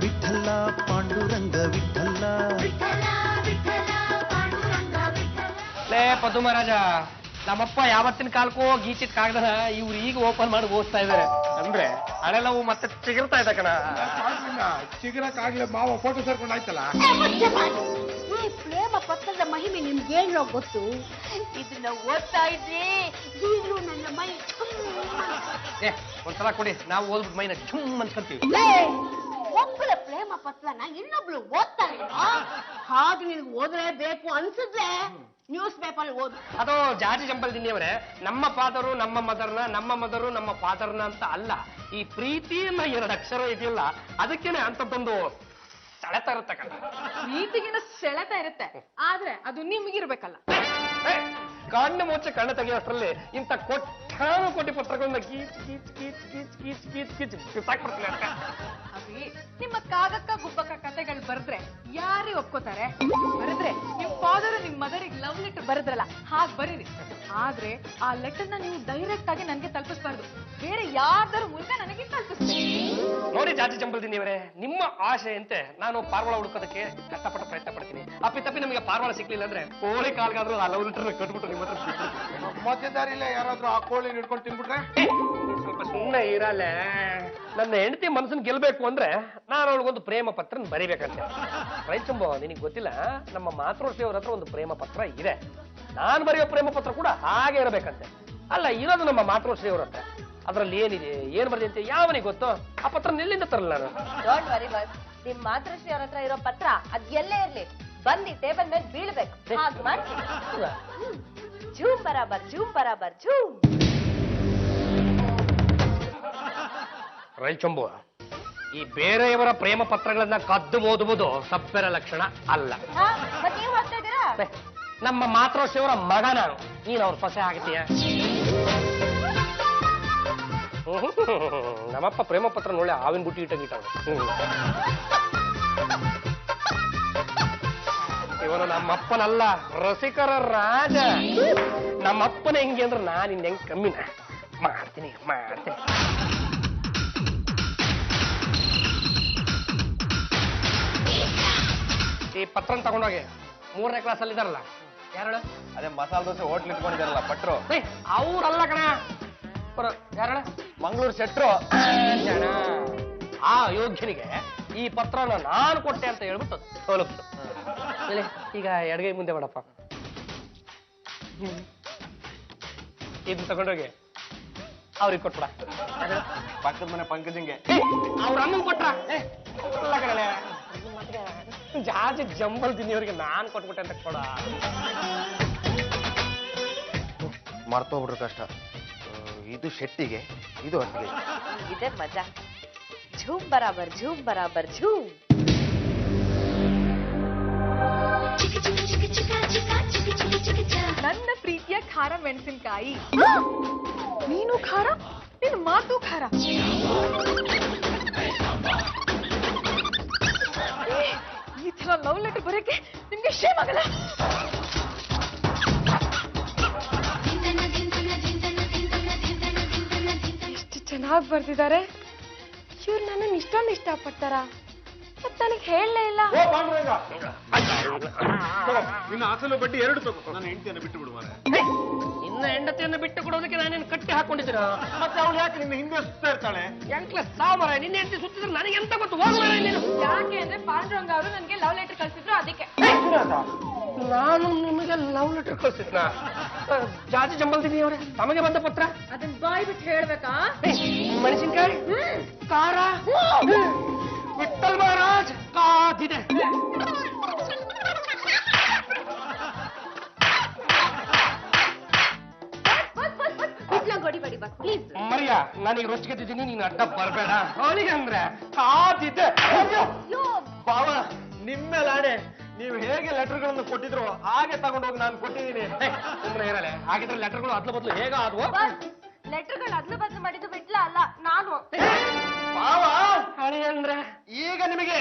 ವಿಠಲ ಪಾಂಡುರಂಗ ವಿಠಲ. ಲೇ ಪದ್ದು ಮಹಾರಾಜ, ನಮ್ಮಪ್ಪ ಯಾವತ್ತಿನ ಕಾಲಕ್ಕೂ ಗೀಚಿತ್ ಕಾಗ್ದನ ಇವ್ರು ಈಗ ಓಪನ್ ಮಾಡಿ ಓದಿಸ್ತಾ ಇದಾರೆ ಅಂದ್ರೆ ಹಳೆಲ್ಲವು ಮತ್ತೆ ಚಿಗಿರ್ತಾ ಇದೆ ಕಣ. ಚಿಗಿರಕ್ಕಾಗ್ಲೇ ಮಾವ ಫೋಟೋ ಸೇರ್ಕೊಂಡು ಆಯ್ತಲ್ಲ. ಈ ಪ್ರೇಮ ಪತ್ರದ ಮಹಿಮೆ ನಿಮ್ಗೇನೋ ಗೊತ್ತು. ಇದನ್ನ ಓದ್ತಾ ಇದ್ರೆ ಈಗಲೂ ನನ್ನ ಮೈ ಒಂದ್ಸಲ ಕೊಡಿ, ನಾವು ಓದ್ಬಿಟ್ಟು ಮೈನ ಝುಮ್ ಅನ್ಕೊಂತೀವಿ. ಒಬ್ಬಳ ಪ್ರೇಮ ಪತ್ರನ ಇನ್ನೊಬ್ಳು ಓದ್ತಾರೆ. ಹಾಗೆ ನಿನ್ಗೆ ಓದಲೇಬೇಕು ಅನ್ಸಿದ್ರೆ ನ್ಯೂಸ್ ಪೇಪರ್ ಓದು. ಅದು ಜಾತಿ ಚಂಪಲ್ ದಿನ್ಯವರೇ, ನಮ್ಮ ಫಾದರು ನಮ್ಮ ಮದರ್ನ, ನಮ್ಮ ಮದರು ನಮ್ಮ ಫಾದರ್ನ ಅಂತ ಅಲ್ಲ. ಈ ಪ್ರೀತಿಯನ್ನ 2 ಅಕ್ಷರ ಇದೆಯಲ್ಲ, ಅದಕ್ಕೇನೆ ಅಂತದ್ದೊಂದು ಸೆಳೆತ ಇರುತ್ತೆ ಕಣ. ಪ್ರೀತಿಗಿನ ಸೆಳೆತ ಇರುತ್ತೆ, ಆದ್ರೆ ಅದು ನಿಮ್ಗಿರ್ಬೇಕಲ್ಲ. ಕಣ್ಣು ಮುಚ್ಚೆ ಕಣ್ಣು ತೆಗೆಯೋಷ್ಟರಲ್ಲಿ ಇಂಥ ಕೋಟಿ ಪತ್ರಗಳನ್ನ ಗೀಚ್ ಗೀಚ್ ಗೀಚ್ ಗೀಚ್ ಗೀಚ್ ಗೀಚ್ ಗೀಚ್ ಬಿಸಾಕ್ಬಿಡ್ತೀನಿ ಅಂತ. ಅವಿ, ನಿಮ್ಮ ಕಾಗಕ್ಕ ಗುಬ್ಬಕ್ಕ ಕತೆಗಳು ಬರೆದ್ರೆ ಯಾರೇ ಒಪ್ಕೋತಾರೆ? ಬರೆದ್ರೆ ನಿಮ್ ಫಾದರ್ ನಿಮ್ ಮದರಿಗೆ ಲವ್ ಲೆಟರ್ ಬರೆದ್ರಲ್ಲ, ಹಾಗೆ ಬರೀರಿ. ಆದ್ರೆ ಆ ಲೆಟರ್ನ ನೀವು ಡೈರೆಕ್ಟ್ ಆಗಿ ನನಗೆ ತಲುಪಿಸಬಾರ್ದು, ಬೇರೆ ಯಾರ್ದಾರ ಮೂಲಕ ನನಗೆ ತಲುಪಿಸ್ತೀನಿ. ನೋಡಿ ಜಾತಿ ಚಂಪಲ್ದಿನಿಯವರೇ, ನಿಮ್ಮ ಆಶೆಯಂತೆ ನಾನು ಪಾರ್ವಾಳ ಹುಡುಕೋದಕ್ಕೆ ಕಷ್ಟಪಟ್ಟು ಪ್ರಯತ್ನ ಪಡ್ತೀನಿ. ಅಪ್ಪಿತಪ್ಪಿ ನಮಗೆ ಪಾರ್ವಾಳ ಸಿಕ್ಲಿಲ್ಲ ಅಂದ್ರೆ ಕೋಳಿ ಕಾಲ್ಗಾದ್ರೂ ಆ ಲವ್ ಲೆಟರ್ ಕಟ್ಬಿಟ್ಟು ನಿಮ್ಮ ಹತ್ರ ಮಧ್ಯದಾರಿಲ್ಲ ಯಾರಾದ್ರೂ ಆ ಕೋಳಿ ಹಿಡ್ಕೊಂಡು ತಿನ್ಬಿಟ್ರೆ ಸ್ವಲ್ಪ ಸುಮ್ಮನೆ ಇರಲ್ಲ. ನನ್ನ ಹೆಂಡತಿ ಮನಸ್ಸನ್ನು ಗೆಲ್ಬೇಕು ಅಂದ್ರೆ ನಾನು ಅವಳಿಗೊಂದು ಪ್ರೇಮ ಪತ್ರ ಬರಿಬೇಕಂತೆ. ರೈತಂಬ, ನಿನಗೆ ಗೊತ್ತಿಲ್ಲ, ನಮ್ಮ ಮಾತೃಶ್ರೀಯವ್ರ ಹತ್ರ ಒಂದು ಪ್ರೇಮ ಪತ್ರ ಇದೆ. ನಾನು ಬರೆಯೋ ಪ್ರೇಮ ಪತ್ರ ಕೂಡ ಹಾಗೆ ಇರಬೇಕಂತೆ. ಅಲ್ಲ, ಇರೋದು ನಮ್ಮ ಮಾತೃಶ್ರೀಯವ್ರ ಹತ್ರ. ಅದ್ರಲ್ಲಿ ಏನಿದೆ, ಏನ್ ಬರ್ದಿ ಅಂತ ಯಾವನಿಗೆ ಗೊತ್ತು? ಆ ಪತ್ರ ಎಲ್ಲಿಂದ ತರಲ್ಲ ನಾನು. ಡೋಂಟ್ ವರಿ ಬಾಸ್, ನಿಮ್ ಮಾತೃಶ್ರೀ ಅವ್ರ ಹತ್ರ ಇರೋ ಪತ್ರ ಅದ್ ಎಲ್ಲೇ ಇರ್ಲಿ, ಬಂದು ಟೇಬಲ್ ಮೇಲೆ ಬೀಳ್ಬೇಕು. ಹಾಗೆ ಮಾಡ್ತೀನಿ. ಝೂಮ್ ಬರಾಬರ್ ಝೂಮ್. ರೈಚಂಬು, ಈ ಬೇರೆಯವರ ಪ್ರೇಮ ಪತ್ರಗಳನ್ನ ಕದ್ದು ಓದುವುದು ತಪ್ಪೆರ ಲಕ್ಷಣ ಅಲ್ಲ. ಮತ್ತೆ ನೀವು ಹೋಗ್ತಾ ಇದ್ದೀರಾ? ನಮ್ಮ ಮಾತೃಶ್ರೀಯವರ ಮಗ ನಾನು, ನೀನು ಅವ್ರ ಸೊಸೆ ಆಗ್ತೀಯ? ನಮ್ಮಪ್ಪ ಪ್ರೇಮ ಪತ್ರ ನೋಡಿ ಆವಿನ ಬುಟ್ಟಿ ಇಟ್ಟಂಗಿಟ್ಟ. ಇವನು ನಮ್ಮಪ್ಪನಲ್ಲ, ರಸಿಕರ ರಾಜ. ನಮ್ಮಪ್ಪನ ಹೆಂಗೆ ಅಂದ್ರೆ ನಾನು ಇನ್ ಹೆಂಗ್ ಕಮ್ಮಿನ ಮಾಡ್ತೀನಿ. ಈ ಪತ್ರನ ತಗೊಂಡೋಗಿ 3ನೇ ಕ್ಲಾಸಲ್ಲಿ ಇದಾರಲ್ಲ, ಯಾರು? ಅದೇ ಮಸಾಲೆ ದೋಸೆ ಹೋಟ್ಲ್ ಇಟ್ಕೊಂಡಿದಾರಲ್ಲ ಪಟ್ರು, ಅವ್ರಲ್ಲ ಕಣ. ಯಾರ? ಮಂಗಳೂರು ಶೆಟ್ರು. ಆ ಯೋಗ್ಯನಿಗೆ ಈ ಪತ್ರನ ನಾನು ಕೊಟ್ಟೆ ಅಂತ ಹೇಳ್ಬಿಟ್ಟು ತಲುಪ್ತು. ಈಗ ಎಡಗೈ ಮುಂದೆ ಮಾಡಪ್ಪ, ಇದನ್ನ ತಗೊಂಡೋಗಿ ಅವ್ರಿಗೆ ಕೊಟ್ಬಿಡ. ಪಕ್ಕದ ಮನೆ ಪಂಕಜಂಗೆ ಅವ್ರ ಅಮ್ಮನ್ ಕೊಟ್ರ? ಅಲ್ಲ ಕಣಲೆ, ಜಾಜಿ ಜಂಬಲ್ ದಿನಿಯವ್ರಿಗೆ ನಾನ್ ಕೊಟ್ಬಿಟ್ಟೆ ಅಂತ ಕೊಡ. ಮರ್ತೋಗ್ಬಿಟ್ರೆ ಕಷ್ಟ. ಇದು ಶೆಟ್ಟಿಗೆ, ಇದು ಹೊತ್ತಿಗೆ. ಇದೆ ಮಜಾ. ಝೂಮ್ ಬರಾಬರ್ ಝೂಮ್. ನನ್ನ ಪ್ರೀತಿಯ ಖಾರ ಮೆಣಸಿನಕಾಯಿ. ನೀನು ಖಾರ, ನಿನ್ ಮಾತು ಖಾರ. ಈ ತರ ಲವ್ ಲೆಟರ್ ಬರೋಕೆ ನಿಮ್ಗೆ ಶೇಮ್ ಆಗಲ್ಲ? ಎಷ್ಟು ಚೆನ್ನಾಗಿ ಬರ್ತಿದ್ದಾರೆ ಇವ್ರು. ನನ್ನನ್ನು ಇಷ್ಟೊಂದು ಇಷ್ಟಪಡ್ತಾರ? ಮತ್ ನನಗೆ ಹೇಳಲೇ ಇಲ್ಲ. ಇನ್ನು ಅಸಲು ಬಡ್ಡಿ 2 ತಗೋ. ನನ್ನ ಹೆಂಡತಿಯನ್ನು ಬಿಟ್ಟು ಬಿಡುವ. ಇನ್ನ ಹೆಂಡತಿಯನ್ನು ಬಿಟ್ಟು ಕೊಡೋದಕ್ಕೆ ನಾನೇನು ಕಟ್ಟಿ ಹಾಕೊಂಡಿದ್ದೀರ? ಮತ್ತೆ ಅವಳು ಯಾಕೆ ನಿನ್ನ ಹಿಂದೆ ಸುತ್ತಾ ಇರ್ತಾಳೆ? ಎಂಕ್ಲೆ ಸಾಮರ, ನಿನ್ನ ಹೆಂಡತಿ ಸುತ್ತಿದ್ರೆ ನನಗೆ ಎಂತ ಗೊತ್ತು? ಹೋಗ್ಬೇಡ ನೀನು. ಯಾಕೆ ಅಂದ್ರೆ ಪಾಂಡುರಂಗ ಅವರು ನನಗೆ ಲವ್ ಲೆಟರ್ ಕಳ್ಸಿದ್ರು, ಅದಕ್ಕೆ. ನಾನು ನಿಮಗೆ ಲವ್ ಲೆಟರ್ ಕಳ್ಸಿದ್ನ? ಜಾತಿ ಜಂಬಲ್ದಿನಿ ಅವರೇ, ತಮಗೆ ಬಂದ ಪತ್ರ ಅದನ್ನ ಬಾಯ್ ಬಿಟ್ಟು ಹೇಳ್ಬೇಕಾ? ಮೆಣಸಿನ್ಕಾಯಿ ಖಾರ ವಿಠಲ್ ಮಹಾರಾಜ್ ಕಾದಿದೆ. ಮರಿಯಾ, ನಾನೀಗ ರೊಚ್ಚಿಗೆದ್ದಿದ್ದೀನಿ, ನೀನು ಅಡ್ಡ ಬರಬೇಡ. ಅವನಿಗೆ ಅಂದ್ರೆ ಕಾದಿದೆ. ಬಾವ, ನಿಮ್ಮೇಲಾಣೆ, ನೀವು ಹೇಗೆ ಲೆಟರ್ಗಳನ್ನು ಕೊಟ್ಟಿದ್ರು ಹಾಗೆ ತಗೊಂಡೋಗಿ ನಾನು ಕೊಟ್ಟಿದ್ದೀನಿ. ಸುಮ್ಮನೆ ಇರಲ್ಲ. ಹಾಗಿದ್ರೆ ಲೆಟರ್ಗಳು ಅದ್ಲ ಬದಲು ಹೇಗ ಆದ್ವು? ಲೆಟರ್ಗಳು ಅದ್ಲು ಬದ್ಲು ಮಾಡಿದ್ದು ಬಿಟ್ಲ ಅಲ್ಲ ನಾನು. ಬಾವ, ಹಣೆ ಅಂದ್ರೆ ಈಗ ನಿಮಗೆ